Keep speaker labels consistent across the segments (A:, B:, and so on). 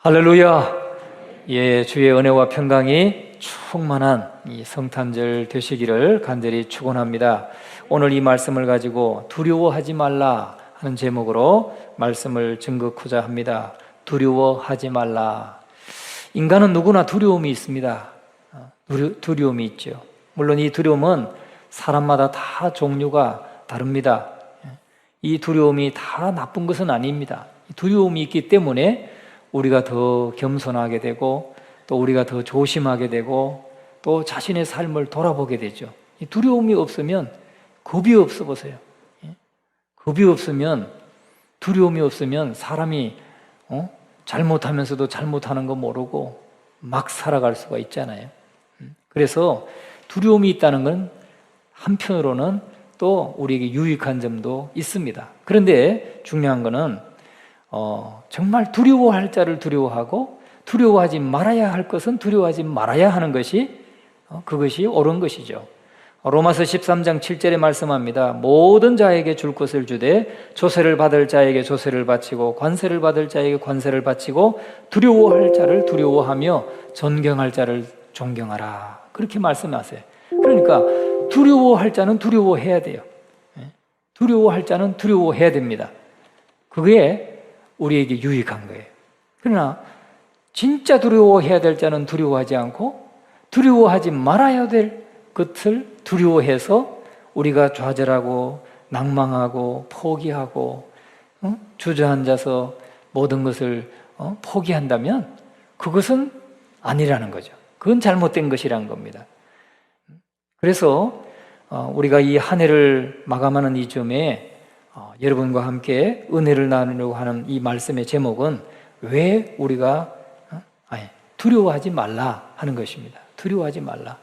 A: 할렐루야! 예, 주의 은혜와 평강이 충만한 이 성탄절 되시기를 간절히 축원합니다. 오늘 이 말씀을 가지고 두려워하지 말라 하는 제목으로 말씀을 증거하고자 합니다. 두려워하지 말라. 인간은 누구나 두려움이 있습니다. 두려움이 있죠. 물론 이 두려움은 사람마다 다 종류가 다릅니다. 이 두려움이 다 나쁜 것은 아닙니다. 두려움이 있기 때문에 우리가 더 겸손하게 되고 또 우리가 더 조심하게 되고 또 자신의 삶을 돌아보게 되죠. 이 두려움이 없으면 겁이 없어 보세요. 겁이 없으면, 두려움이 없으면 사람이 잘못하면서도 잘못하는 거 모르고 막 살아갈 수가 있잖아요. 그래서 두려움이 있다는 건 한편으로는 또 우리에게 유익한 점도 있습니다. 그런데 중요한 거는 정말 두려워할 자를 두려워하고 두려워하지 말아야 할 것은 두려워하지 말아야 하는 것이 그것이 옳은 것이죠. 로마서 13장 7절에 말씀합니다. 모든 자에게 줄 것을 주되 조세를 받을 자에게 조세를 바치고 관세를 받을 자에게 관세를 바치고 두려워할 자를 두려워하며 존경할 자를 존경하라. 그렇게 말씀하세요. 그러니까 두려워할 자는 두려워해야 돼요. 두려워할 자는 두려워해야 됩니다. 그게 우리에게 유익한 거예요. 그러나 진짜 두려워해야 될 자는 두려워하지 않고 두려워하지 말아야 될 것을 두려워해서 우리가 좌절하고 낭망하고 포기하고 주저앉아서 모든 것을 포기한다면 그것은 아니라는 거죠. 그건 잘못된 것이라는 겁니다. 그래서 우리가 이 한 해를 마감하는 이 즈음에 여러분과 함께 은혜를 나누려고 하는 이 말씀의 제목은 왜 우리가 두려워하지 말라 하는 것입니다. 두려워하지 말라.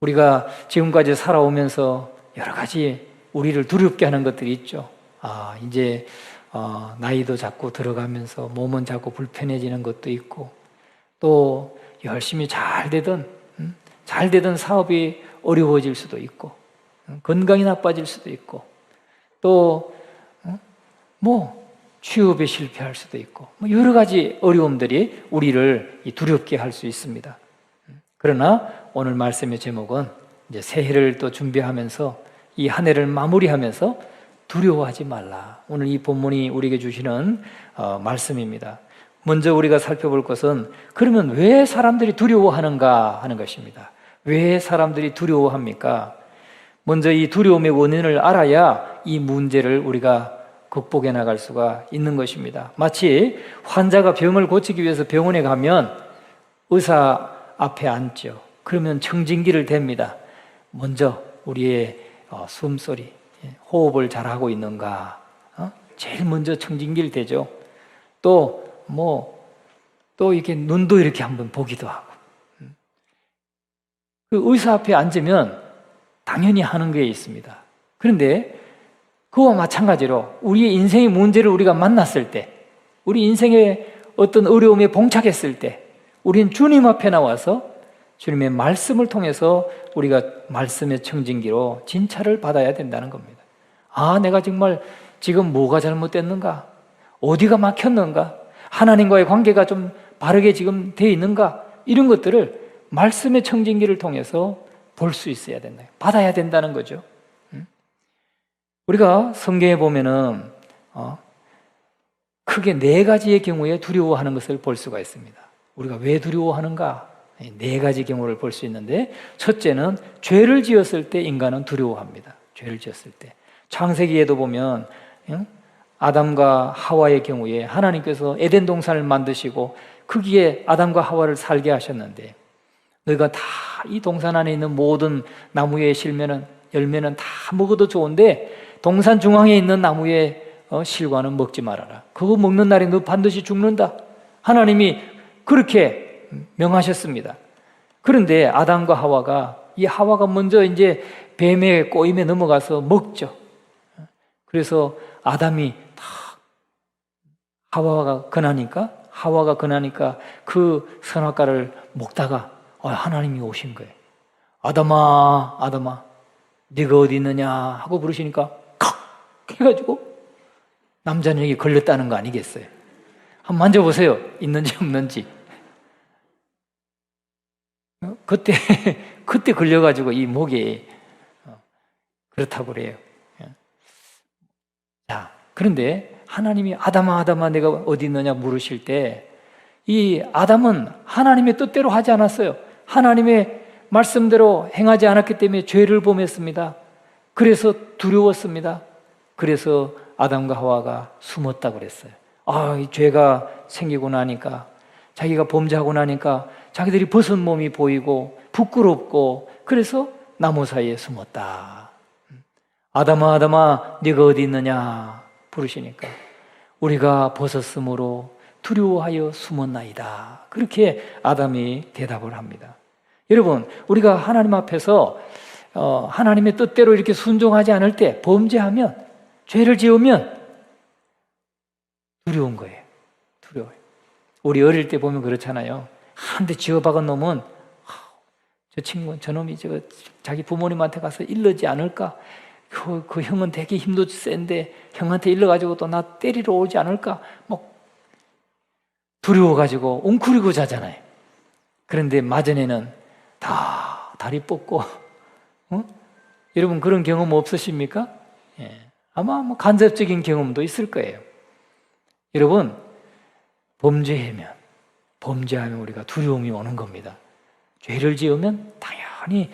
A: 우리가 지금까지 살아오면서 여러 가지 우리를 두렵게 하는 것들이 있죠. 이제 나이도 자꾸 들어가면서 몸은 자꾸 불편해지는 것도 있고 또 열심히 잘 되던 사업이 어려워질 수도 있고 건강이 나빠질 수도 있고 또 취업에 실패할 수도 있고 여러 가지 어려움들이 우리를 두렵게 할 수 있습니다. 그러나 오늘 말씀의 제목은 이제 새해를 또 준비하면서 이 한 해를 마무리하면서 두려워하지 말라. 오늘 이 본문이 우리에게 주시는 말씀입니다. 먼저 우리가 살펴볼 것은 그러면 왜 사람들이 두려워하는가 하는 것입니다. 왜 사람들이 두려워합니까? 먼저 이 두려움의 원인을 알아야 이 문제를 우리가 극복해 나갈 수가 있는 것입니다. 마치 환자가 병을 고치기 위해서 병원에 가면 의사 앞에 앉죠. 그러면 청진기를 댑니다. 먼저 우리의 숨소리, 호흡을 잘하고 있는가 제일 먼저 청진기를 대죠. 또 이렇게 눈도 이렇게 한번 보기도 하고 그 의사 앞에 앉으면 당연히 하는 게 있습니다. 그런데 그와 마찬가지로 우리의 인생의 문제를 우리가 만났을 때, 우리 인생의 어떤 어려움에 봉착했을 때 우리는 주님 앞에 나와서 주님의 말씀을 통해서 우리가 말씀의 청진기로 진찰을 받아야 된다는 겁니다. 내가 정말 지금 뭐가 잘못됐는가? 어디가 막혔는가? 하나님과의 관계가 좀 바르게 지금 되어 있는가? 이런 것들을 말씀의 청진기를 통해서 볼 수 있어야 된다. 받아야 된다는 거죠. 우리가 성경에 보면은 크게 4가지의 경우에 두려워하는 것을 볼 수가 있습니다. 우리가 왜 두려워하는가? 4가지 경우를 볼 수 있는데 첫째는 죄를 지었을 때 인간은 두려워합니다. 죄를 지었을 때. 창세기에도 보면 아담과 하와의 경우에 하나님께서 에덴 동산을 만드시고 거기에 아담과 하와를 살게 하셨는데 너희가 다 이 동산 안에 있는 모든 나무의 열매는 다 먹어도 좋은데 동산 중앙에 있는 나무의 실과는 먹지 말아라. 그거 먹는 날에 너 반드시 죽는다. 하나님이 그렇게 명하셨습니다. 그런데 아담과 하와가 이 하와가 먼저 이제 뱀의 꼬임에 넘어가서 먹죠. 그래서 아담이 하와가 권하니까 그 선악과를 먹다가 하나님이 오신 거예요. 아담아 네가 어디 있느냐 하고 부르시니까 칵 해가지고 남자는 여기 걸렸다는 거 아니겠어요? 한번 만져보세요. 있는지 없는지. 그때 그때 걸려가지고 이 목에 그렇다고 그래요. 자, 그런데 하나님이 아담아 아담아 내가 어디 있느냐 물으실 때 이 아담은 하나님의 뜻대로 하지 않았어요. 하나님의 말씀대로 행하지 않았기 때문에 죄를 범했습니다. 그래서 두려웠습니다. 그래서 아담과 하와가 숨었다고 그랬어요. 이 죄가 생기고 나니까, 자기가 범죄하고 나니까 자기들이 벗은 몸이 보이고 부끄럽고, 그래서 나무 사이에 숨었다. 아담아 아담아 네가 어디 있느냐 부르시니까 우리가 벗었으므로 두려워하여 숨었나이다. 그렇게 아담이 대답을 합니다. 여러분, 우리가 하나님 앞에서 하나님의 뜻대로 이렇게 순종하지 않을 때, 범죄하면, 죄를 지으면 두려운 거예요. 두려워요. 우리 어릴 때 보면 그렇잖아요. 한 대 지어박은 놈은 저 친구, 저놈이 자기 부모님한테 가서 일르지 않을까? 그 형은 되게 힘도 센데 형한테 일러가지고 또 나 때리러 오지 않을까? 뭐 두려워가지고 웅크리고 자잖아요. 그런데 마전에는 다 다리 뻗고, 여러분 그런 경험 없으십니까? 예. 아마 뭐 간접적인 경험도 있을 거예요. 여러분, 범죄하면 우리가 두려움이 오는 겁니다. 죄를 지으면 당연히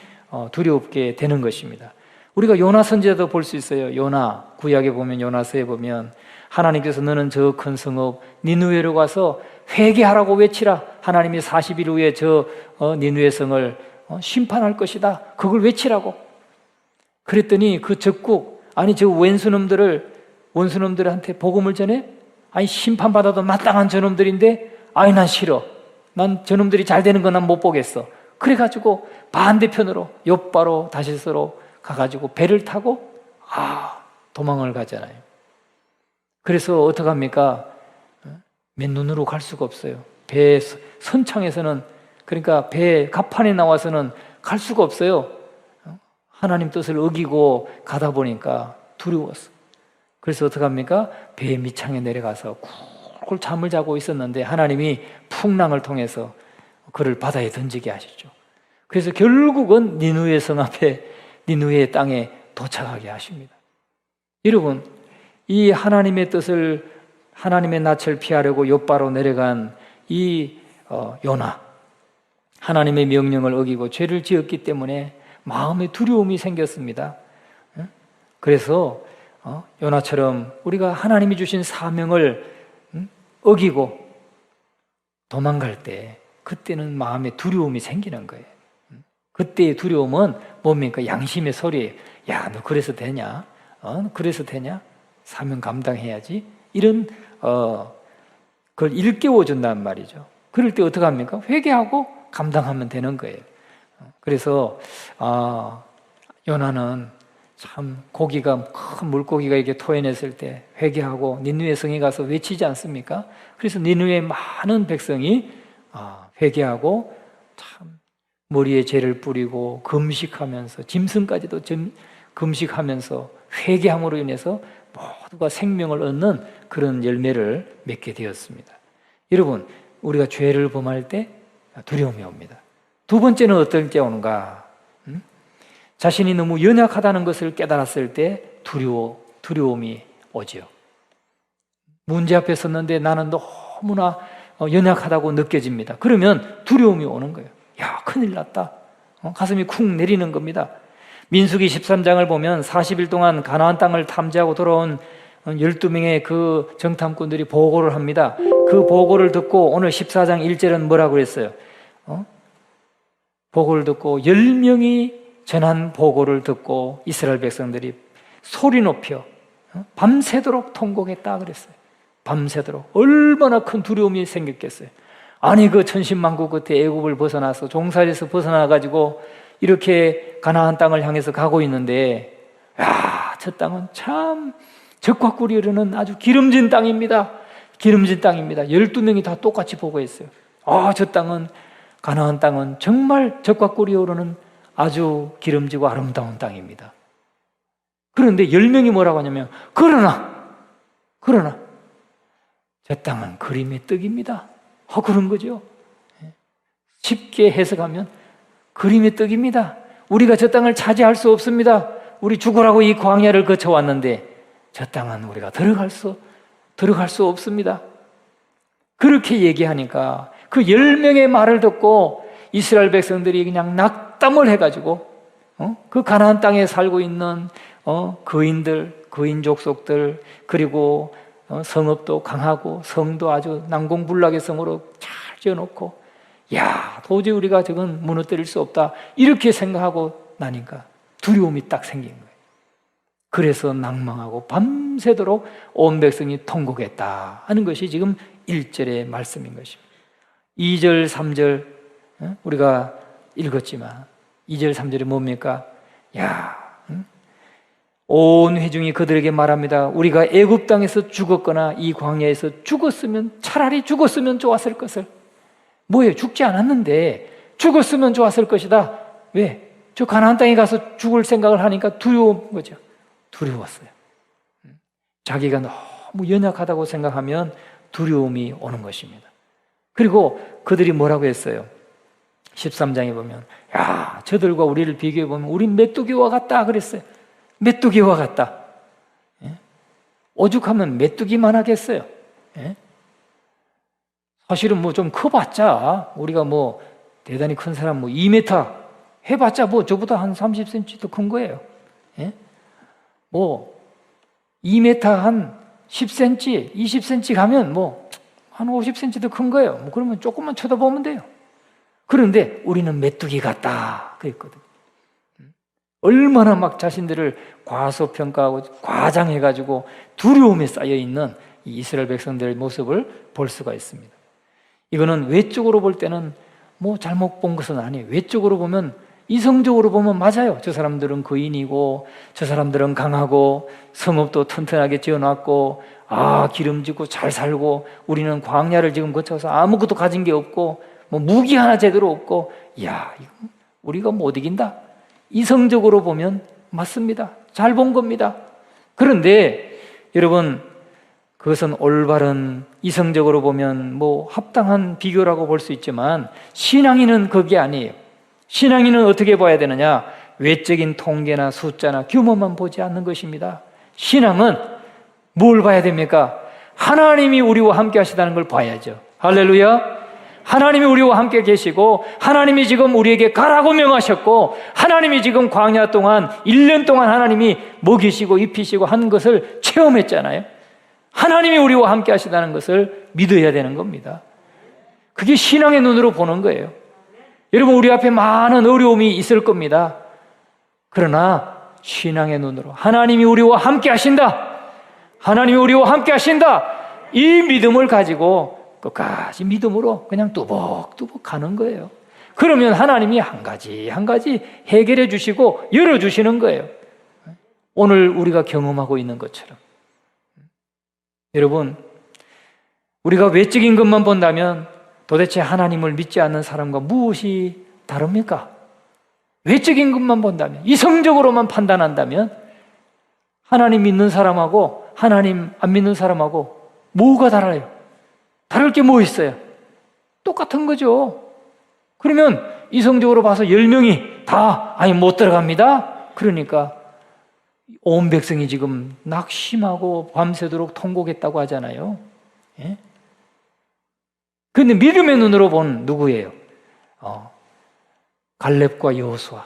A: 두렵게 되는 것입니다. 우리가 요나 선지자도 볼 수 있어요. 요나, 구약에 보면, 요나서에 보면 하나님께서 너는 저 큰 성읍 니느웨로 가서 회개하라고 외치라. 하나님이 40일 후에 저 니느웨 성을 심판할 것이다. 그걸 외치라고. 그랬더니 그 적국, 저 원수놈들한테 복음을 전해? 심판받아도 마땅한 저놈들인데, 난 싫어. 난 저놈들이 잘 되는 건 난 못 보겠어. 그래가지고 반대편으로 욥바로 다시스로 가가지고 배를 타고 도망을 가잖아요. 그래서 어떡합니까? 맨눈으로 갈 수가 없어요. 배 선창에서는, 그러니까 배 갑판에 나와서는 갈 수가 없어요. 하나님 뜻을 어기고 가다 보니까 두려웠어. 그래서 어떡합니까? 배 밑창에 내려가서 굴굴 잠을 자고 있었는데 하나님이 풍랑을 통해서 그를 바다에 던지게 하시죠. 그래서 결국은 니느웨 성 앞에, 니느웨 땅에 도착하게 하십니다. 여러분, 이 하나님의 뜻을, 하나님의 낯을 피하려고 욥바로 내려간 이 요나, 하나님의 명령을 어기고 죄를 지었기 때문에 마음에 두려움이 생겼습니다. 그래서 요나처럼 우리가 하나님이 주신 사명을 어기고 도망갈 때, 그때는 마음에 두려움이 생기는 거예요. 그때의 두려움은 뭡니까? 양심의 소리예요. 야, 너 그래서 되냐? 그래서 되냐? 사명 감당해야지. 이런 그걸 일깨워 준단 말이죠. 그럴 때 어떻게 합니까? 회개하고 감당하면 되는 거예요. 그래서 요나는 참 큰 물고기가 이렇게 토해냈을 때 회개하고 니느웨 성에 가서 외치지 않습니까? 그래서 니느웨 많은 백성이 회개하고 참 머리에 죄를 뿌리고 금식하면서, 짐승까지도 금식하면서 회개함으로 인해서 모두가 생명을 얻는 그런 열매를 맺게 되었습니다. 여러분, 우리가 죄를 범할 때 두려움이 옵니다. 두 번째는 어떨 때 오는가? 자신이 너무 연약하다는 것을 깨달았을 때 두려움이 오죠. 문제 앞에 섰는데 나는 너무나 연약하다고 느껴집니다. 그러면 두려움이 오는 거예요. 야, 큰일 났다. 가슴이 쿵 내리는 겁니다. 민수기 13장을 보면 40일 동안 가나안 땅을 탐지하고 돌아온 12명의 그 정탐꾼들이 보고를 합니다. 그 보고를 듣고 오늘 14장 1절은 뭐라고 그랬어요? 보고를 듣고 10명이 전한 보고를 듣고 이스라엘 백성들이 소리 높여 밤새도록 통곡했다 그랬어요. 밤새도록. 얼마나 큰 두려움이 생겼겠어요. 그 천신만고 끝에 애굽을 벗어나서 종살이에서 벗어나가지고 이렇게 가나안 땅을 향해서 가고 있는데, 저 땅은 참 적과 꿀이 흐르는 아주 기름진 땅입니다. 기름진 땅입니다. 12명이 다 똑같이 보고했어요. 저 땅은, 가나안 땅은 정말 적과 꿀이 흐르는 아주 기름지고 아름다운 땅입니다. 그런데 10명이 뭐라고 하냐면, 그러나 저 땅은 그림의 떡입니다. 그런 거죠. 쉽게 해석하면 그림의 떡입니다. 우리가 저 땅을 차지할 수 없습니다. 우리 죽으라고 이 광야를 거쳐왔는데 저 땅은 우리가 들어갈 수 없습니다. 그렇게 얘기하니까 그 10명의 말을 듣고 이스라엘 백성들이 그냥 낙담을 해가지고 그 가나안 땅에 살고 있는 거인들, 거인 족속들, 그리고 성읍도 강하고 성도 아주 난공불락의 성으로 잘 지어놓고, 야, 도저히 우리가 저건 무너뜨릴 수 없다, 이렇게 생각하고 나니까 두려움이 딱 생긴 거예요. 그래서 낭망하고 밤새도록 온 백성이 통곡했다 하는 것이 지금 1절의 말씀인 것입니다. 2절, 3절 우리가 읽었지만 2절, 3절이 뭡니까? 온 회중이 그들에게 말합니다. 우리가 애굽 땅에서 죽었거나 이 광야에서 차라리 죽었으면 좋았을 것을. 뭐예요? 죽지 않았는데 죽었으면 좋았을 것이다. 왜? 저 가나안 땅에 가서 죽을 생각을 하니까 두려운 거죠. 두려웠어요. 자기가 너무 연약하다고 생각하면 두려움이 오는 것입니다. 그리고 그들이 뭐라고 했어요? 13장에 보면, 야, 저들과 우리를 비교해 보면 우린 메뚜기와 같다 그랬어요. 메뚜기와 같다. 오죽하면 메뚜기만 하겠어요. 사실은 뭐 좀 커봤자, 우리가 뭐 대단히 큰 사람 2m 해봤자 저보다 한 30cm 더 큰 거예요. 2m 한 10cm, 20cm 가면 한 50cm 더 큰 거예요. 그러면 조금만 쳐다보면 돼요. 그런데 우리는 메뚜기 같다 그랬거든요. 얼마나 막 자신들을 과소평가하고 과장해가지고 두려움에 쌓여있는 이 이스라엘 백성들의 모습을 볼 수가 있습니다. 이거는 외적으로 볼 때는 잘못 본 것은 아니에요. 외적으로 보면, 이성적으로 보면 맞아요. 저 사람들은 거인이고 저 사람들은 강하고 성읍도 튼튼하게 지어놨고 기름지고 잘 살고, 우리는 광야를 지금 거쳐서 아무것도 가진 게 없고 무기 하나 제대로 없고, 이거 우리가 못 이긴다. 이성적으로 보면 맞습니다. 잘 본 겁니다. 그런데 여러분, 그것은 올바른, 이성적으로 보면 합당한 비교라고 볼 수 있지만 신앙인은 그게 아니에요. 신앙인은 어떻게 봐야 되느냐? 외적인 통계나 숫자나 규모만 보지 않는 것입니다. 신앙은 뭘 봐야 됩니까? 하나님이 우리와 함께 하시다는 걸 봐야죠. 할렐루야. 하나님이 우리와 함께 계시고, 하나님이 지금 우리에게 가라고 명하셨고, 하나님이 지금 광야 동안 1년 동안 하나님이 먹이시고 입히시고 한 것을 체험했잖아요. 하나님이 우리와 함께 하시다는 것을 믿어야 되는 겁니다. 그게 신앙의 눈으로 보는 거예요. 여러분, 우리 앞에 많은 어려움이 있을 겁니다. 그러나 신앙의 눈으로 하나님이 우리와 함께 하신다, 하나님이 우리와 함께 하신다, 이 믿음을 가지고 끝까지 믿음으로 그냥 뚜벅뚜벅 가는 거예요. 그러면 하나님이 한 가지 한 가지 해결해 주시고 열어주시는 거예요. 오늘 우리가 경험하고 있는 것처럼. 여러분, 우리가 외적인 것만 본다면 도대체 하나님을 믿지 않는 사람과 무엇이 다릅니까? 외적인 것만 본다면, 이성적으로만 판단한다면 하나님 믿는 사람하고 하나님 안 믿는 사람하고 뭐가 달라요? 다를 게 뭐 있어요? 똑같은 거죠. 그러면 이성적으로 봐서 10명이 다 못 들어갑니다. 그러니까 온 백성이 지금 낙심하고 밤새도록 통곡했다고 하잖아요. 그런데 믿음의 눈으로 본 누구예요? 갈렙과 여호수아.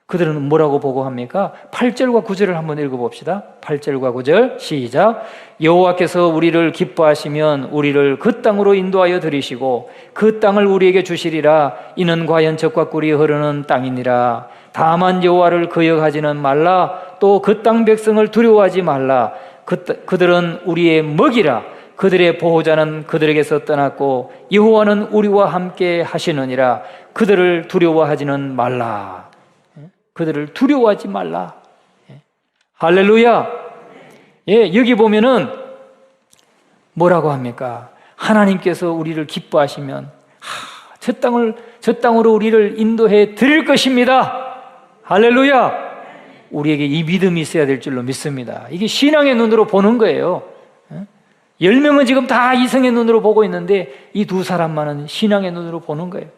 A: 그들은 뭐라고 보고합니까? 8절과 9절을 한번 읽어봅시다. 8절과 9절 시작. 여호와께서 우리를 기뻐하시면 우리를 그 땅으로 인도하여 들이시고 그 땅을 우리에게 주시리라. 이는 과연 젖과 꿀이 흐르는 땅이니라. 다만 여호와를 거역하지는 말라. 또 그 땅 백성을 두려워하지 말라. 그들은 우리의 먹이라. 그들의 보호자는 그들에게서 떠났고 여호와는 우리와 함께 하시느니라. 그들을 두려워하지는 말라. 그들을 두려워하지 말라. 할렐루야. 여기 보면은 뭐라고 합니까? 하나님께서 우리를 기뻐하시면 저 땅으로 우리를 인도해 드릴 것입니다. 할렐루야. 우리에게 이 믿음이 있어야 될 줄로 믿습니다. 이게 신앙의 눈으로 보는 거예요. 10명은 지금 다 이성의 눈으로 보고 있는데 이 두 사람만은 신앙의 눈으로 보는 거예요.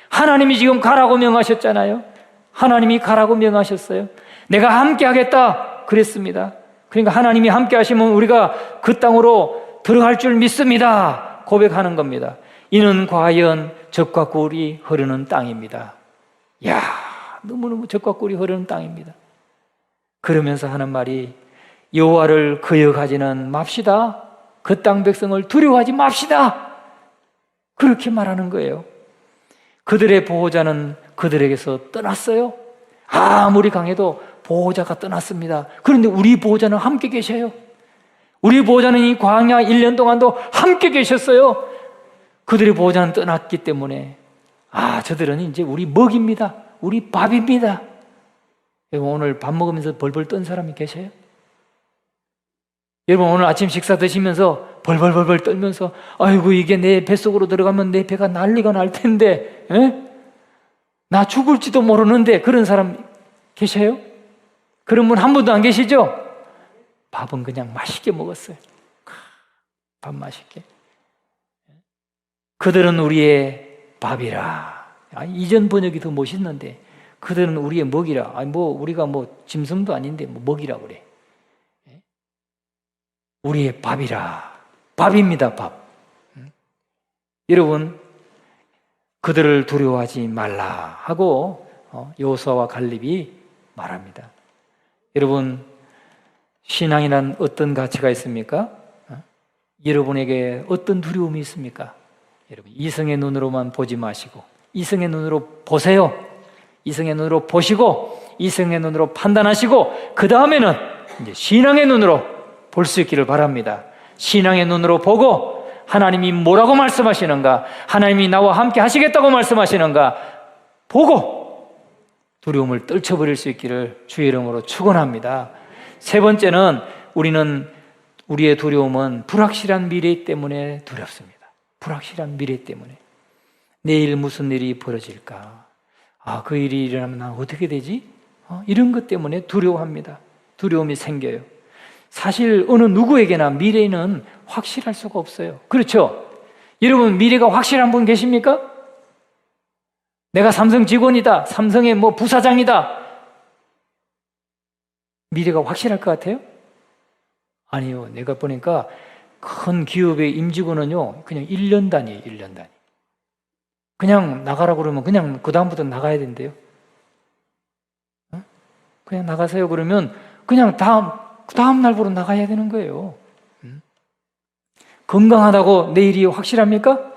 A: 하나님이 지금 가라고 명하셨잖아요. 하나님이 가라고 명하셨어요. 내가 함께 하겠다 그랬습니다. 그러니까 하나님이 함께 하시면 우리가 그 땅으로 들어갈 줄 믿습니다 고백하는 겁니다. 이는 과연 젖과 꿀이 흐르는 땅입니다. 야, 너무너무 젖과 꿀이 흐르는 땅입니다. 그러면서 하는 말이 여호와를 거역하지는 맙시다. 그 땅 백성을 두려워하지 맙시다. 그렇게 말하는 거예요. 그들의 보호자는 그들에게서 떠났어요. 아무리 강해도 보호자가 떠났습니다. 그런데 우리 보호자는 함께 계셔요. 우리 보호자는 이 광야 1년 동안도 함께 계셨어요. 그들의 보호자는 떠났기 때문에 저들은 이제 우리 먹입니다. 우리 밥입니다. 여러분 오늘 밥 먹으면서 벌벌 떤 사람이 계세요? 여러분 오늘 아침 식사 드시면서 벌벌 떨면서 아이고 이게 내 뱃속으로 들어가면 내 배가 난리가 날 텐데 나 죽을지도 모르는데 그런 사람 계세요? 그런 분 한 분도 안 계시죠? 밥은 그냥 맛있게 먹었어요. 밥 맛있게. 그들은 우리의 밥이라. 이전 번역이 더 멋있는데 그들은 우리의 먹이라. 우리가 짐승도 아닌데 먹이라 그래. 우리의 밥이라. 밥입니다, 밥. 여러분, 그들을 두려워하지 말라 하고 여호수아와 갈렙이 말합니다. 여러분, 신앙이란 어떤 가치가 있습니까? 여러분에게 어떤 두려움이 있습니까? 여러분, 이성의 눈으로만 보지 마시고 이성의 눈으로 보세요. 이성의 눈으로 보시고 이성의 눈으로 판단하시고 그 다음에는 이제 신앙의 눈으로 볼 수 있기를 바랍니다. 신앙의 눈으로 보고 하나님이 뭐라고 말씀하시는가, 하나님이 나와 함께 하시겠다고 말씀하시는가 보고 두려움을 떨쳐버릴 수 있기를 주의 이름으로 축원합니다. 세 번째는 우리의 두려움은 불확실한 미래 때문에 두렵습니다. 불확실한 미래 때문에. 내일 무슨 일이 벌어질까? 그 일이 일어나면 난 어떻게 되지? 이런 것 때문에 두려워합니다. 두려움이 생겨요. 사실 어느 누구에게나 미래는 확실할 수가 없어요. 그렇죠? 여러분 미래가 확실한 분 계십니까? 내가 삼성 직원이다. 삼성의 부사장이다. 미래가 확실할 것 같아요? 아니요. 내가 보니까 큰 기업의 임직원은요, 그냥 1년 단위예요, 1년 단위. 그냥 나가라고 그러면 그냥 그다음부터 나가야 된대요. 그냥 나가세요 그러면 그냥 다음 날부로 나가야 되는 거예요. 건강하다고 내일이 확실합니까?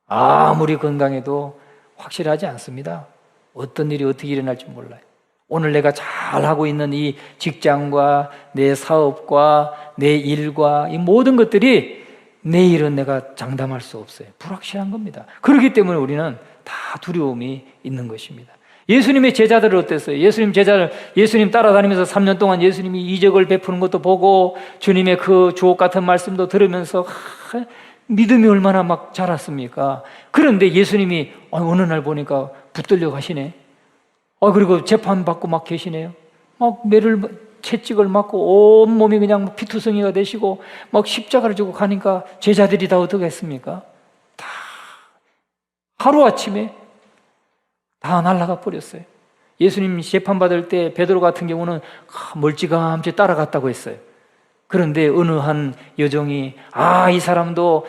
A: 아무리 건강해도 확실하지 않습니다. 어떤 일이 어떻게 일어날지 몰라요. 오늘 내가 잘하고 있는 이 직장과 내 사업과 내 일과 이 모든 것들이 내일은 내가 장담할 수 없어요. 불확실한 겁니다. 그렇기 때문에 우리는 다 두려움이 있는 것입니다. 예수님의 제자들은 어땠어요? 예수님 따라다니면서 3년 동안 예수님이 이적을 베푸는 것도 보고 주님의 그 주옥 같은 말씀도 들으면서 믿음이 얼마나 막 자랐습니까? 그런데 예수님이 어느 날 보니까 붙들려 가시네. 그리고 재판받고 막 계시네요. 막 채찍을 맞고 온 몸이 그냥 피투성이가 되시고 막 십자가를 지고 가니까 제자들이 다 어떻게 했습니까? 다 하루아침에 다 날아가 버렸어요. 예수님 재판받을 때 베드로 같은 경우는 멀찌감치 따라갔다고 했어요. 그런데 어느 한 여종이 이 사람도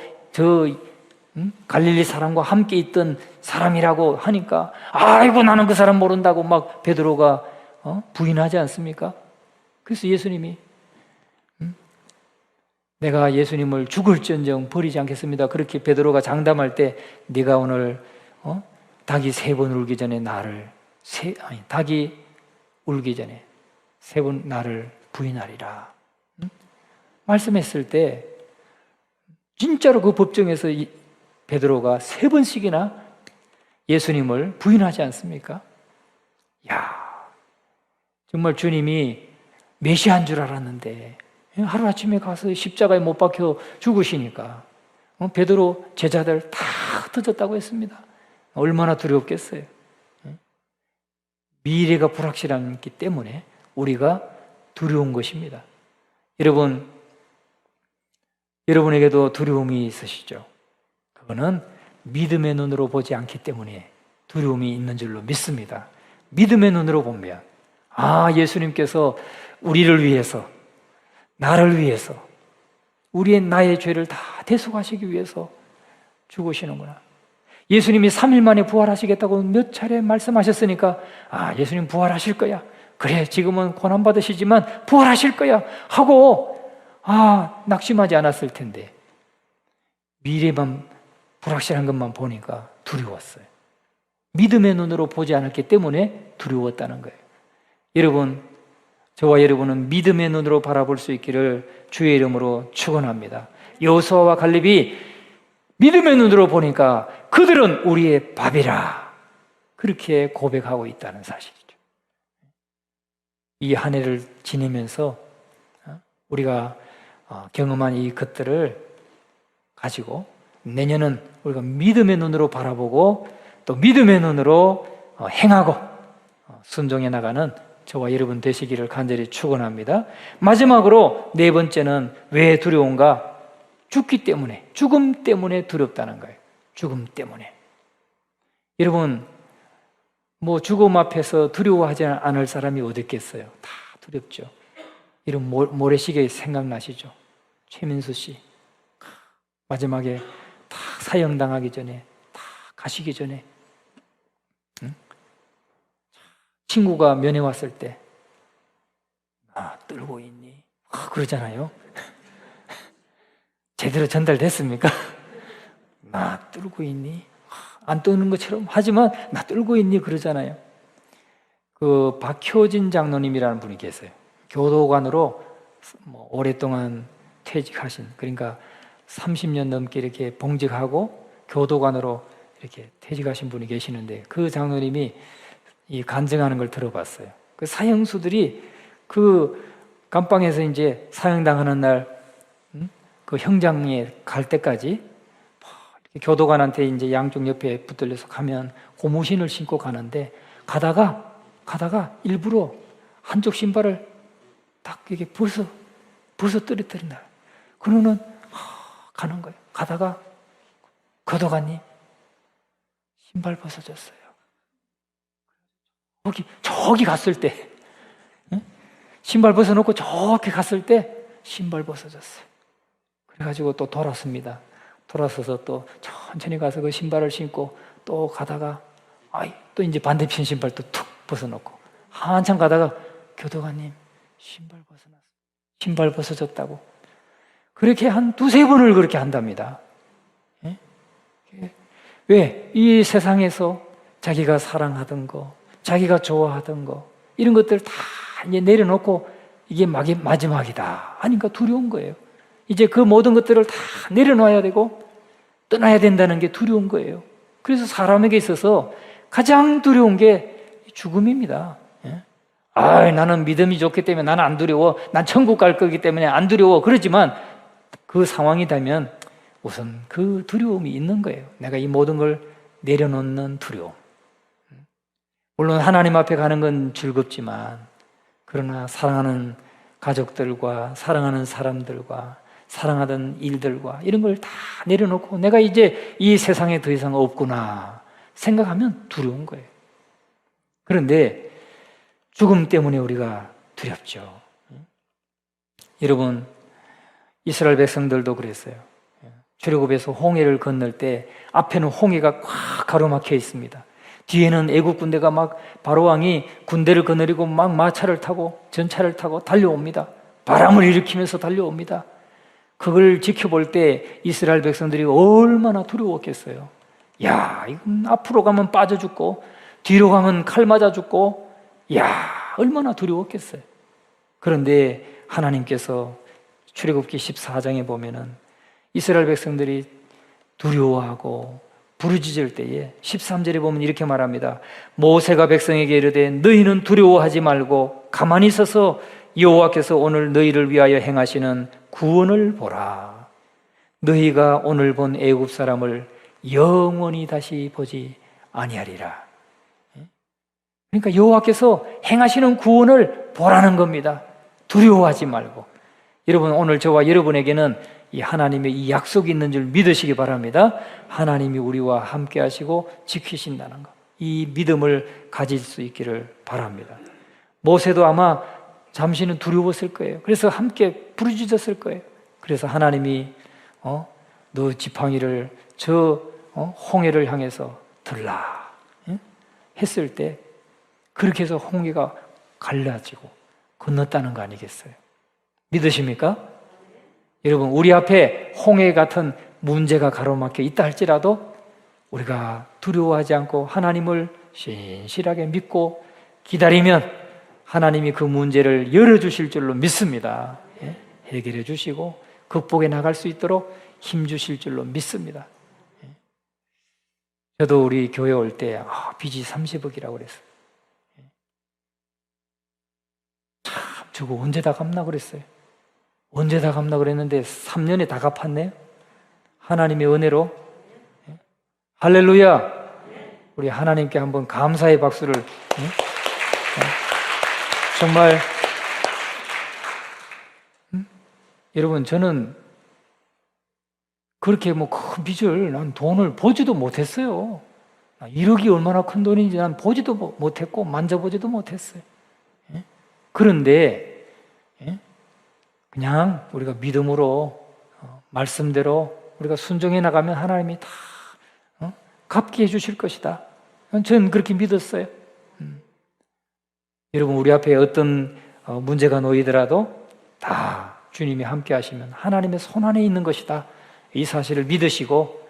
A: 갈릴리 사람과 함께 있던 사람이라고 하니까 아이고 나는 그 사람 모른다고 막 베드로가 부인하지 않습니까? 그래서 예수님이 내가 예수님을 죽을지언정 버리지 않겠습니다. 그렇게 베드로가 장담할 때 네가 오늘 닭이 3번 울기 전에 닭이 울기 전에 3번 나를 부인하리라 말씀했을 때 진짜로 그 법정에서 베드로가 3번씩이나 예수님을 부인하지 않습니까? 정말 주님이 메시아인 줄 알았는데 하루아침에 가서 십자가에 못 박혀 죽으시니까 베드로 제자들 다 흩어졌다고 했습니다. 얼마나 두렵겠어요. 미래가 불확실하기 때문에 우리가 두려운 것입니다. 여러분 여러분에게도 두려움이 있으시죠? 그거는 믿음의 눈으로 보지 않기 때문에 두려움이 있는 줄로 믿습니다. 믿음의 눈으로 보면 예수님께서 우리를 위해서, 나를 위해서, 나의 죄를 다 대속하시기 위해서 죽으시는구나. 예수님이 3일 만에 부활하시겠다고 몇 차례 말씀하셨으니까 예수님 부활하실 거야. 그래, 지금은 고난받으시지만 부활하실 거야 하고 낙심하지 않았을 텐데 미래만 불확실한 것만 보니까 두려웠어요. 믿음의 눈으로 보지 않았기 때문에 두려웠다는 거예요. 여러분, 저와 여러분은 믿음의 눈으로 바라볼 수 있기를 주의 이름으로 축원합니다. 여호수아와 갈렙이 믿음의 눈으로 보니까 그들은 우리의 밥이라 그렇게 고백하고 있다는 사실이죠. 이 한 해를 지내면서 우리가 경험한 이 것들을 가지고 내년은 우리가 믿음의 눈으로 바라보고 또 믿음의 눈으로 행하고 순종해 나가는 저와 여러분 되시기를 간절히 축원합니다. 마지막으로 네 번째는 왜 두려운가? 죽기 때문에, 죽음 때문에 두렵다는 거예요. 죽음 때문에. 여러분, 죽음 앞에서 두려워하지 않을 사람이 어디 있겠어요? 다 두렵죠. 이런 모래시계 생각나시죠? 최민수 씨 마지막에 다 사형당하기 전에, 다 가시기 전에 친구가 면회 왔을 때 떨고 있니? 그러잖아요. 제대로 전달됐습니까? 나 떨고 있니? 안 떠는 것처럼 하지만 나 떨고 있니? 그러잖아요. 그 박효진 장로님이라는 분이 계세요. 교도관으로 오랫동안 퇴직하신, 그러니까 30년 넘게 이렇게 봉직하고 교도관으로 이렇게 퇴직하신 분이 계시는데 그 장로님이 이 간증하는 걸 들어봤어요. 그 사형수들이 그 감방에서 이제 사형당하는 날 그 형장에 갈 때까지 교도관한테 이제 양쪽 옆에 붙들려서 가면 고무신을 신고 가는데 가다가 일부러 한쪽 신발을 딱 이렇게 벗어 떨어뜨린다. 그러고는 가는 거예요. 가다가 교도관님 신발 벗어졌어요. 저기 갔을 때 신발 벗어놓고 저기 갔을 때 신발 벗어졌어요. 그래가지고 또 돌았습니다. 돌아서서 또 천천히 가서 그 신발을 신고 또 가다가 또 이제 반대편 신발 또 툭 벗어놓고 한참 가다가 교도관님 신발 벗어졌다고 그렇게 한 두세 번을 그렇게 한답니다. 왜? 이 세상에서 자기가 사랑하던 거, 자기가 좋아하던 거 이런 것들 다 이제 내려놓고 이게 마지막이다 하니까 두려운 거예요. 이제 그 모든 것들을 다 내려놔야 되고 떠나야 된다는 게 두려운 거예요. 그래서 사람에게 있어서 가장 두려운 게 죽음입니다. 나는 믿음이 좋기 때문에 나는 안 두려워. 난 천국 갈 거기 때문에 안 두려워. 그렇지만 그 상황이 되면 우선 그 두려움이 있는 거예요. 내가 이 모든 걸 내려놓는 두려움. 물론 하나님 앞에 가는 건 즐겁지만 그러나 사랑하는 가족들과 사랑하는 사람들과 사랑하던 일들과 이런 걸 다 내려놓고 내가 이제 이 세상에 더 이상 없구나 생각하면 두려운 거예요. 그런데 죽음 때문에 우리가 두렵죠. 여러분, 이스라엘 백성들도 그랬어요. 출애굽에서 홍해를 건널 때 앞에는 홍해가 꽉 가로막혀 있습니다. 뒤에는 애국 군대가 막 바로왕이 군대를 거느리고 막 마차를 타고 전차를 타고 달려옵니다. 바람을 일으키면서 달려옵니다. 그걸 지켜볼 때 이스라엘 백성들이 얼마나 두려웠겠어요. 이건 앞으로 가면 빠져 죽고 뒤로 가면 칼 맞아 죽고 얼마나 두려웠겠어요. 그런데 하나님께서 출애굽기 14장에 보면은 이스라엘 백성들이 두려워하고 부르짖을 때에 13절에 보면 이렇게 말합니다. 모세가 백성에게 이르되 너희는 두려워하지 말고 가만히 있어서 여호와께서 오늘 너희를 위하여 행하시는 구원을 보라. 너희가 오늘 본 애굽 사람을 영원히 다시 보지 아니하리라. 그러니까 여호와께서 행하시는 구원을 보라는 겁니다. 두려워하지 말고. 여러분, 오늘 저와 여러분에게는 이 하나님의 이 약속이 있는 줄 믿으시기 바랍니다. 하나님이 우리와 함께 하시고 지키신다는 것, 이 믿음을 가질 수 있기를 바랍니다. 모세도 아마 잠시는 두려웠을 거예요. 그래서 함께 부르짖었을 거예요. 그래서 하나님이 너 지팡이를 저 홍해를 향해서 들라 했을 때 그렇게 해서 홍해가 갈라지고 건넜다는 거 아니겠어요? 믿으십니까? 여러분, 우리 앞에 홍해 같은 문제가 가로막혀 있다 할지라도 우리가 두려워하지 않고 하나님을 신실하게 믿고 기다리면 하나님이 그 문제를 열어주실 줄로 믿습니다. 해결해 주시고 극복해 나갈 수 있도록 힘 주실 줄로 믿습니다. 저도 우리 교회 올 때 빚이 30억이라고 그랬어요. 참 저거 언제 다 갚나 그랬어요. 언제 다 갚나 그랬는데 3년에 다 갚았네요. 하나님의 은혜로. 할렐루야. 우리 하나님께 한번 감사의 박수를. 정말 여러분, 저는 그렇게 큰 빚을 난 돈을 보지도 못했어요. 1억이 얼마나 큰 돈인지 난 보지도 못했고 만져보지도 못했어요. 그런데 그냥 우리가 믿음으로 말씀대로 우리가 순종해 나가면 하나님이 다 갚게 해주실 것이다. 저는 그렇게 믿었어요. 여러분, 우리 앞에 어떤 문제가 놓이더라도 다 주님이 함께 하시면 하나님의 손안에 있는 것이다. 이 사실을 믿으시고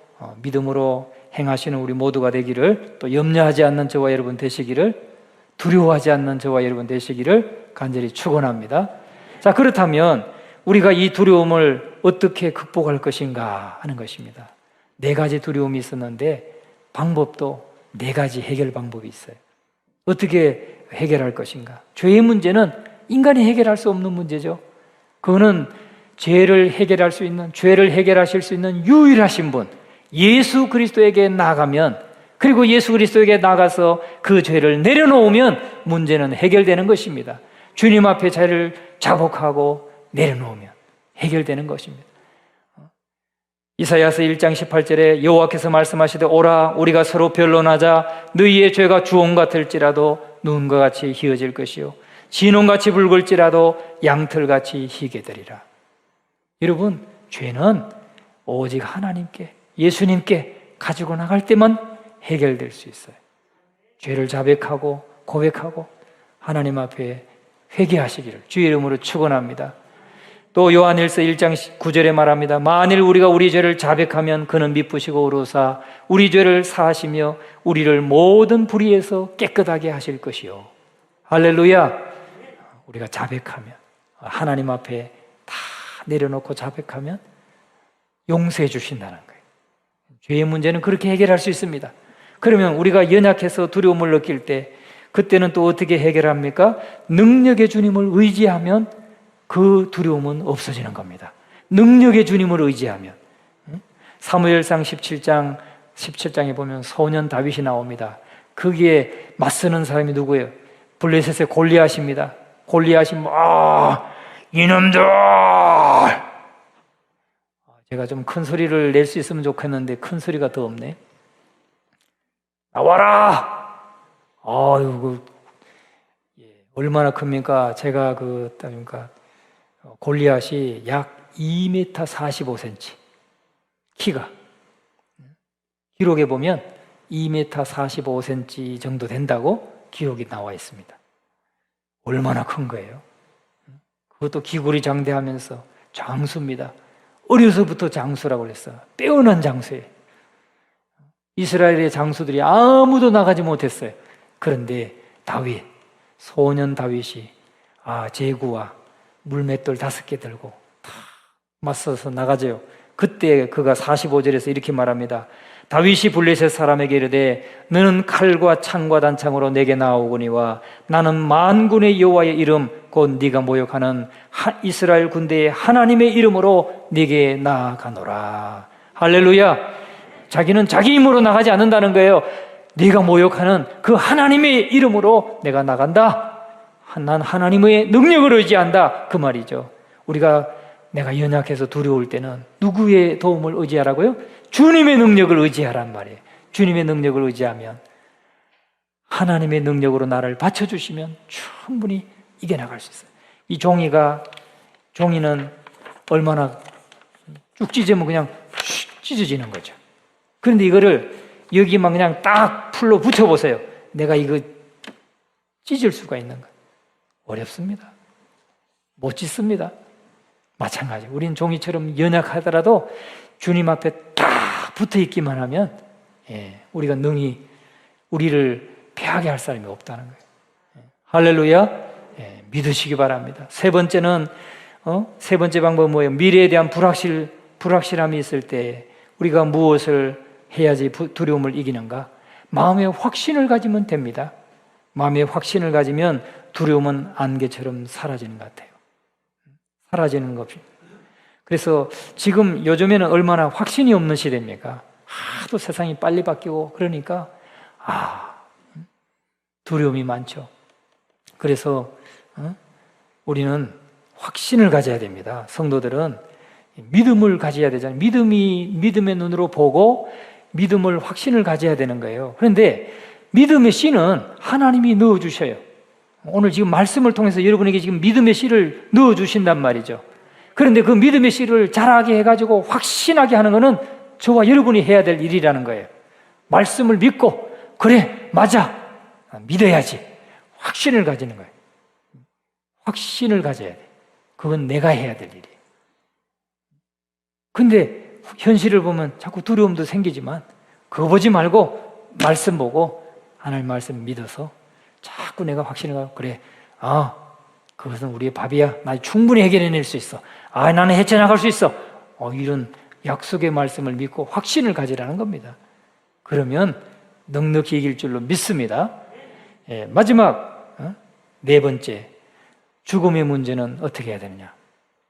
A: 믿음으로 행하시는 우리 모두가 되기를, 또 염려하지 않는 저와 여러분 되시기를, 두려워하지 않는 저와 여러분 되시기를 간절히 축원합니다. 자, 그렇다면 우리가 이 두려움을 어떻게 극복할 것인가 하는 것입니다. 4가지 두려움이 있었는데 방법도 4가지 해결 방법이 있어요. 어떻게 해결할 것인가? 죄의 문제는 인간이 해결할 수 없는 문제죠. 그거는 죄를 해결할 수 있는, 죄를 해결하실 수 있는 유일하신 분 예수 그리스도에게 나가면, 그리고 예수 그리스도에게 나가서 그 죄를 내려놓으면 문제는 해결되는 것입니다. 주님 앞에 죄를 자복하고 내려놓으면 해결되는 것입니다. 이사야서 1장 18절에 여호와께서 말씀하시되 오라 우리가 서로 변론하자. 너희의 죄가 주홍 같을지라도 눈과 같이 희어질 것이요 진홍같이 붉을지라도 양털같이 희게 되리라. 여러분, 죄는 오직 하나님께, 예수님께 가지고 나갈 때만 해결될 수 있어요. 죄를 자백하고 고백하고 하나님 앞에 회개하시기를 주의 이름으로 축원합니다. 또 요한일서 1장 9절에 말합니다. 만일 우리가 우리 죄를 자백하면 그는 미쁘시고 의로사 우리 죄를 사하시며 우리를 모든 불의에서 깨끗하게 하실 것이요. 할렐루야. 우리가 자백하면, 하나님 앞에 다 내려놓고 자백하면 용서해 주신다는 거예요. 죄의 문제는 그렇게 해결할 수 있습니다. 그러면 우리가 연약해서 두려움을 느낄 때 그때는 또 어떻게 해결합니까? 능력의 주님을 의지하면 그 두려움은 없어지는 겁니다. 능력의 주님을 의지하면. 사무엘상 17장에 보면 소년 다윗이 나옵니다. 거기에 맞서는 사람이 누구예요? 블레셋의 골리앗입니다. 골리앗이 이놈들! 제가 좀 큰 소리를 낼 수 있으면 좋겠는데 큰 소리가 더 없네. 나와라! 얼마나 큽니까? 제가 골리앗이 약 2m 45cm 키가, 기록에 보면 2m 45cm 정도 된다고 기록이 나와 있습니다. 얼마나 큰 거예요? 그것도 기골이 장대하면서 장수입니다. 어려서부터 장수라고 그랬어요. 빼어난 장수예요. 이스라엘의 장수들이 아무도 나가지 못했어요. 그런데 다윗, 소년 다윗이 제구와 물맷돌 5개 들고 다 맞서서 나가죠. 그때 그가 45절에서 이렇게 말합니다. 다윗이 블레셋 사람에게 이르되 너는 칼과 창과 단창으로 내게 나오거니와 나는 만군의 여호와의 이름 곧 네가 모욕하는 이스라엘 군대의 하나님의 이름으로 네게 나아가노라. 할렐루야. 자기는 자기 힘으로 나가지 않는다는 거예요. 네가 모욕하는 그 하나님의 이름으로 내가 나간다. 난 하나님의 능력을 의지한다. 그 말이죠. 우리가 내가 연약해서 두려울 때는 누구의 도움을 의지하라고요? 주님의 능력을 의지하란 말이에요. 주님의 능력을 의지하면 하나님의 능력으로 나를 받쳐주시면 충분히 이겨나갈 수 있어요. 이 종이는 얼마나 쭉 찢으면 그냥 찢어지는 거죠. 그런데 이거를 여기만 그냥 딱 풀로 붙여보세요. 내가 이거 찢을 수가 있는가? 어렵습니다. 못 찢습니다. 마찬가지. 우린 종이처럼 연약하더라도 주님 앞에 딱 붙어 있기만 하면 우리가 능히 우리를 패하게 할 사람이 없다는 거예요. 할렐루야. 믿으시기 바랍니다. 세 번째 방법은 뭐예요? 미래에 대한 불확실함이 있을 때 우리가 무엇을 해야지 두려움을 이기는가? 마음의 확신을 가지면 됩니다. 마음의 확신을 가지면 두려움은 안개처럼 사라지는 것 같아요. 사라지는 것이. 그래서 지금 요즘에는 얼마나 확신이 없는 시대입니까? 하도 세상이 빨리 바뀌고 그러니까 두려움이 많죠. 그래서 우리는 확신을 가져야 됩니다. 성도들은 믿음을 가져야 되잖아요. 믿음의 눈으로 보고 믿음을 확신을 가져야 되는 거예요. 그런데 믿음의 씨는 하나님이 넣어주셔요. 오늘 지금 말씀을 통해서 여러분에게 지금 믿음의 씨를 넣어주신단 말이죠. 그런데 그 믿음의 씨를 자라게 해가지고 확신하게 하는 것은 저와 여러분이 해야 될 일이라는 거예요. 말씀을 믿고 그래 맞아 믿어야지 확신을 가지는 거예요. 확신을 가져야 돼. 그건 내가 해야 될 일이에요. 근데 현실을 보면 자꾸 두려움도 생기지만 그거 보지 말고 말씀 보고 하나님 말씀 믿어서 자꾸 내가 확신을 가지고 그래 그것은 우리의 밥이야. 나 충분히 해결해낼 수 있어. 나는 헤쳐나갈 수 있어. 이런 약속의 말씀을 믿고 확신을 가지라는 겁니다. 그러면 넉넉히 이길 줄로 믿습니다. 마지막 네 번째 죽음의 문제는 어떻게 해야 되느냐?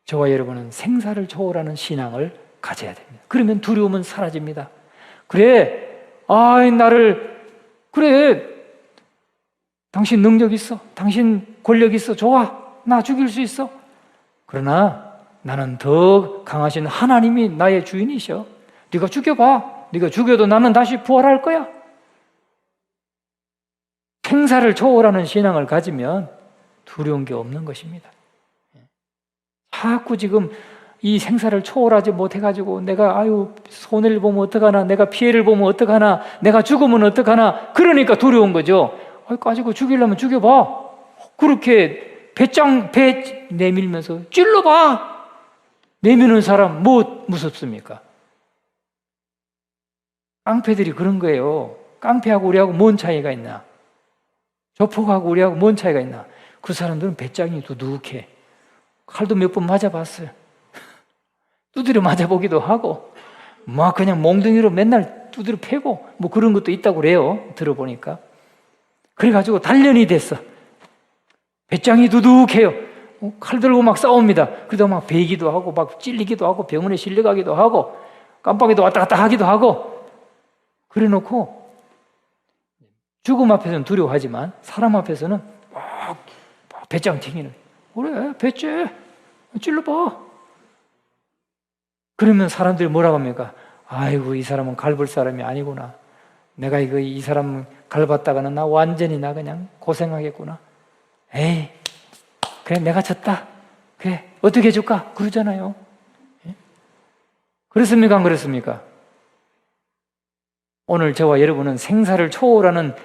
A: 저와 여러분은 생사를 초월하는 신앙을 가져야 됩니다. 그러면 두려움은 사라집니다. 그래 당신 능력 있어. 당신 권력 있어. 좋아. 나 죽일 수 있어. 그러나 나는 더 강하신 하나님이 나의 주인이셔. 네가 죽여봐. 네가 죽여도 나는 다시 부활할 거야. 생사를 초월하는 신앙을 가지면 두려운 게 없는 것입니다. 자꾸 지금 이 생사를 초월하지 못해가지고 내가 손해를 보면 어떡하나, 내가 피해를 보면 어떡하나, 내가 죽으면 어떡하나, 그러니까 두려운 거죠. 가지고 죽이려면 죽여봐. 그렇게 배 내밀면서 찔러봐. 내미는 사람 뭐 무섭습니까? 깡패들이 그런 거예요. 깡패하고 우리하고 뭔 차이가 있나? 조폭하고 우리하고 뭔 차이가 있나? 그 사람들은 배짱이 두둑해. 칼도 몇 번 맞아봤어요. 두드려 맞아보기도 하고 그냥 몽둥이로 맨날 두드려 패고 그런 것도 있다고 그래요. 들어보니까. 그래가지고 단련이 됐어. 배짱이 두둑해요. 칼 들고 막 싸웁니다. 그러다 막 베기도 하고 막 찔리기도 하고 병원에 실려가기도 하고 깜빡이도 왔다 갔다 하기도 하고 그래 놓고 죽음 앞에서는 두려워하지만 사람 앞에서는 막 배짱 튕기는. 그래 배째 찔러봐. 그러면 사람들이 뭐라고 합니까? 아이고 이 사람은 갈볼 사람이 아니구나. 내가 이 사람 갈봤다가는 나 완전히 나 그냥 고생하겠구나. 에이 그래 내가 졌다. 그래 어떻게 해줄까? 그러잖아요. 그렇습니까? 안 그렇습니까? 오늘 저와 여러분은 생사를 초월하는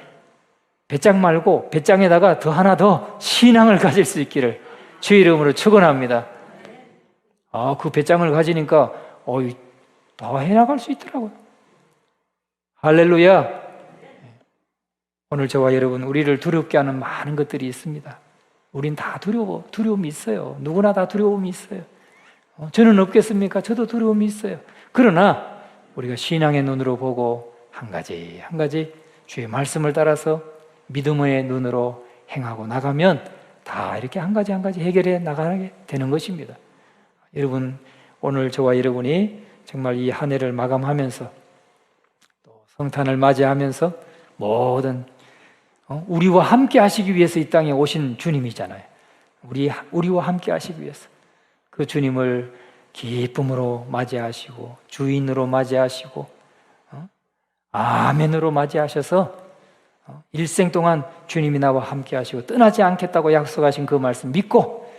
A: 배짱 말고 배짱에다가 하나 더 신앙을 가질 수 있기를 주의 이름으로 축원합니다. 그 배짱을 가지니까 다 해나갈 수 있더라고요. 할렐루야. 오늘 저와 여러분 우리를 두렵게 하는 많은 것들이 있습니다. 우린 다 두려움이 있어요. 누구나 다 두려움이 있어요. 저는 없겠습니까? 저도 두려움이 있어요. 그러나 우리가 신앙의 눈으로 보고 한 가지 한 가지 주의 말씀을 따라서 믿음의 눈으로 행하고 나가면 다 이렇게 한 가지 한 가지 해결해 나가게 되는 것입니다. 여러분 오늘 저와 여러분이 정말 이 한 해를 마감하면서 또 성탄을 맞이하면서 모든 우리와 함께 하시기 위해서 이 땅에 오신 주님이잖아요. 우리와 함께 하시기 위해서 그 주님을 기쁨으로 맞이하시고 주인으로 맞이하시고 아멘으로 맞이하셔서 일생 동안 주님이 나와 함께 하시고 떠나지 않겠다고 약속하신 그 말씀 믿고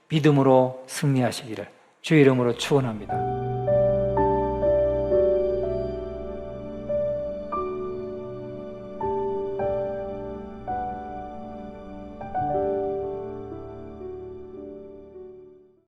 A: 믿음으로 승리하시기를 주의 이름으로 축원합니다.